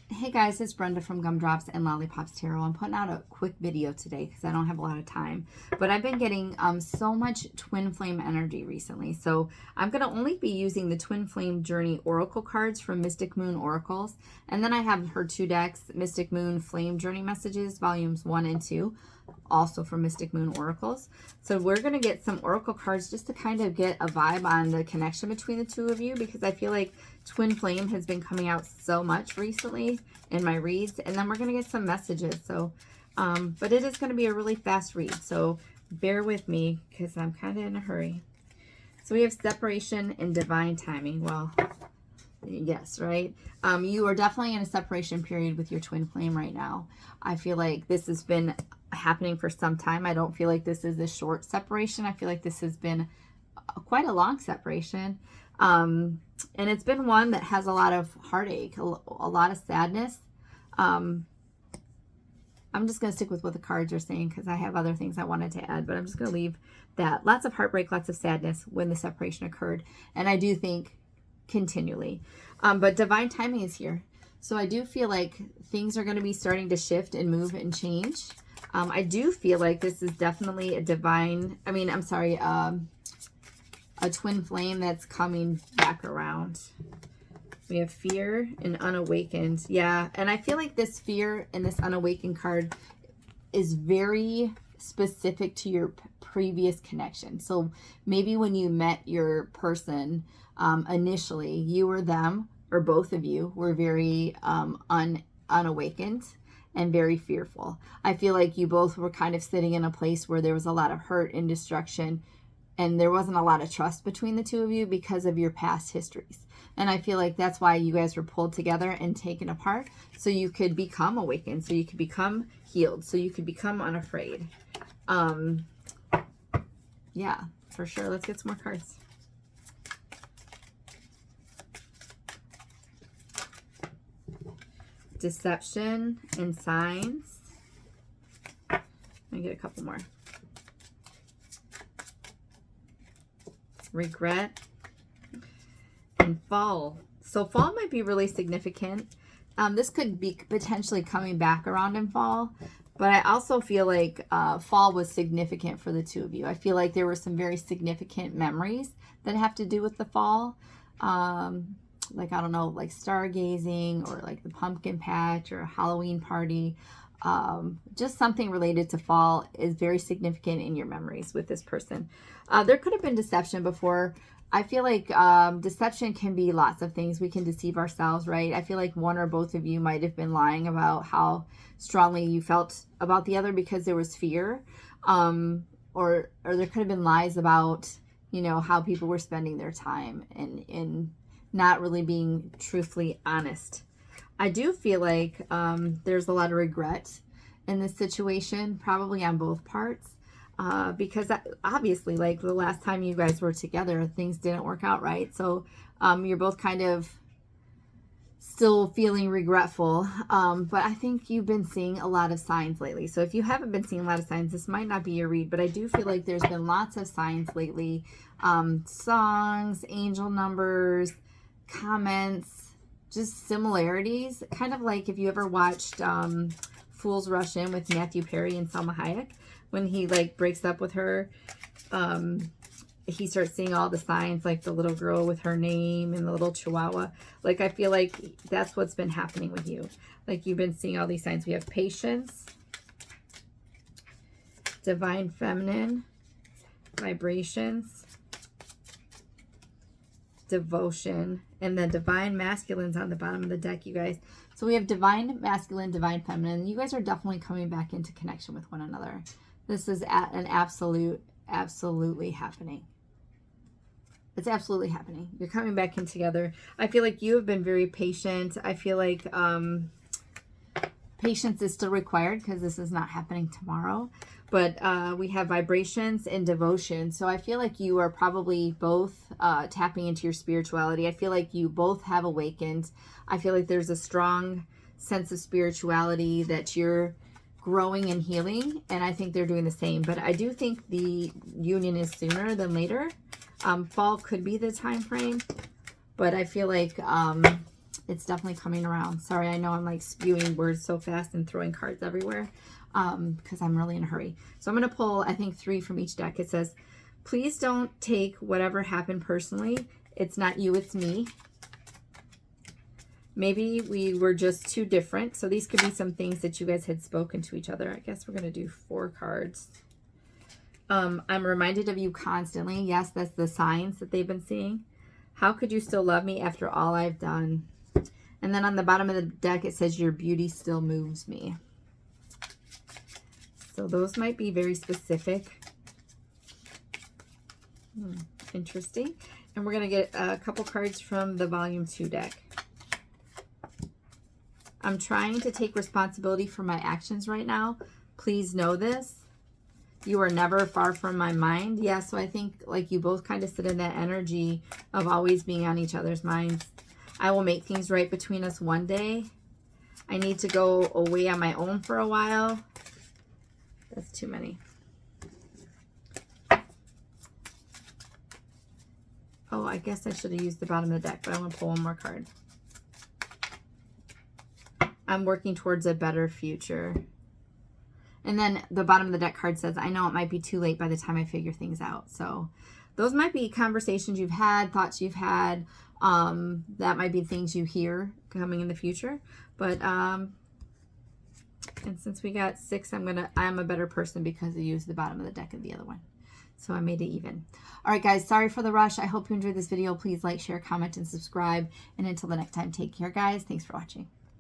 Hey guys, it's Brenda from Gumdrops and Lollipops Tarot. I'm putting out a quick video today because I don't have a lot of time. But I've been getting so much twin flame energy recently. So I'm going to only be using the Twin Flame Journey Oracle cards from Mystic Moon Oracles. And then I have her two decks, Mystic Moon Flame Journey Messages, volumes 1 and 2. Also from Mystic Moon Oracles. So we're going to get some Oracle cards just to kind of get a vibe on the connection between the two of you, because I feel like Twin Flame has been coming out so much recently in my reads. And then we're going to get some messages. So, but it is going to be a really fast read. So bear with me because I'm kind of in a hurry. So we have separation and divine timing. Well, yes, right? You are definitely in a separation period with your twin flame right now. I feel like this has been happening for some time. I don't feel like this is a short separation. I feel like this has been quite a long separation. And it's been one that has a lot of heartache, a lot of sadness. I'm just going to stick with what the cards are saying because I have other things I wanted to add, but I'm just going to leave that. Lots of heartbreak, lots of sadness when the separation occurred. And I do think continually. But divine timing is here. So I do feel like things are going to be starting to shift and move and change. I do feel like this is definitely a divine, a twin flame that's coming back around. We have fear and unawakened. Yeah, and I feel like this fear and this unawakened card is very specific to your previous connection. So maybe when you met your person initially, you or them, or both of you, were very unawakened and very fearful. I feel like you both were kind of sitting in a place where there was a lot of hurt and destruction, and there wasn't a lot of trust between the two of you because of your past histories. And I feel like that's why you guys were pulled together and taken apart, so you could become awakened, so you could become healed, so you could become unafraid. Yeah, for sure. Let's get some more cards. Deception and signs. Let me get a couple more. Regret and fall. So fall might be really significant. This could be potentially coming back around in fall, but I also feel like fall was significant for the two of you. I feel like there were some very significant memories that have to do with the fall. Like, I don't know, like stargazing or like the pumpkin patch or a Halloween party. Just something related to fall is very significant in your memories with this person. There could have been deception before. I feel like deception can be lots of things. We can deceive ourselves, right? I feel like one or both of you might have been lying about how strongly you felt about the other because there was fear. Or there could have been lies about, you know, how people were spending their time and not really being truthfully honest. I do feel like there's a lot of regret in this situation, probably on both parts, because obviously, like the last time you guys were together, things didn't work out right. So you're both kind of still feeling regretful, but I think you've been seeing a lot of signs lately. So if you haven't been seeing a lot of signs, this might not be your read, but I do feel like there's been lots of signs lately. Songs, angel numbers, comments, just similarities, kind of like if you ever watched Fools Rush In with Matthew Perry and Salma Hayek, when he like breaks up with her, he starts seeing all the signs, like the little girl with her name and the little chihuahua. Like, I feel like that's what's been happening with you. Like, you've been seeing all these signs. We have patience, divine feminine, vibrations, devotion, and the divine masculines on the bottom of the deck, you guys. So we have divine masculine, divine feminine. You guys are definitely coming back into connection with one another. This is an absolutely happening. It's absolutely happening. You're coming back in together. I feel like you have been very patient. I feel like patience is still required because this is not happening tomorrow. But we have vibrations and devotion. So I feel like you are probably both tapping into your spirituality. I feel like you both have awakened. I feel like there's a strong sense of spirituality that you're growing and healing. And I think they're doing the same. But I do think the union is sooner than later. Fall could be the time frame. But I feel like It's definitely coming around. Sorry, I know I'm like spewing words so fast and throwing cards everywhere because I'm really in a hurry. So I'm going to pull, I think, 3 from each deck. It says, please don't take whatever happened personally. It's not you, it's me. Maybe we were just too different. So these could be some things that you guys had spoken to each other. I guess we're going to do 4 cards. I'm reminded of you constantly. Yes, that's the signs that they've been seeing. How could you still love me after all I've done? And then on the bottom of the deck, it says your beauty still moves me. So those might be very specific. Interesting. And we're going to get a couple cards from the Volume 2 deck. I'm trying to take responsibility for my actions right now. Please know this. You are never far from my mind. Yeah, so I think like you both kind of sit in that energy of always being on each other's minds. I will make things right between us one day. I need to go away on my own for a while. That's too many. Oh, I guess I should have used the bottom of the deck, but I want to pull one more card. I'm working towards a better future. And then the bottom of the deck card says, I know it might be too late by the time I figure things out. So those might be conversations you've had, thoughts you've had. That might be things you hear coming in the future. But, and since we got 6, I'm a better person because I used the bottom of the deck of the other one. So I made it even. All right, guys, sorry for the rush. I hope you enjoyed this video. Please like, share, comment, and subscribe. And until the next time, take care, guys. Thanks for watching.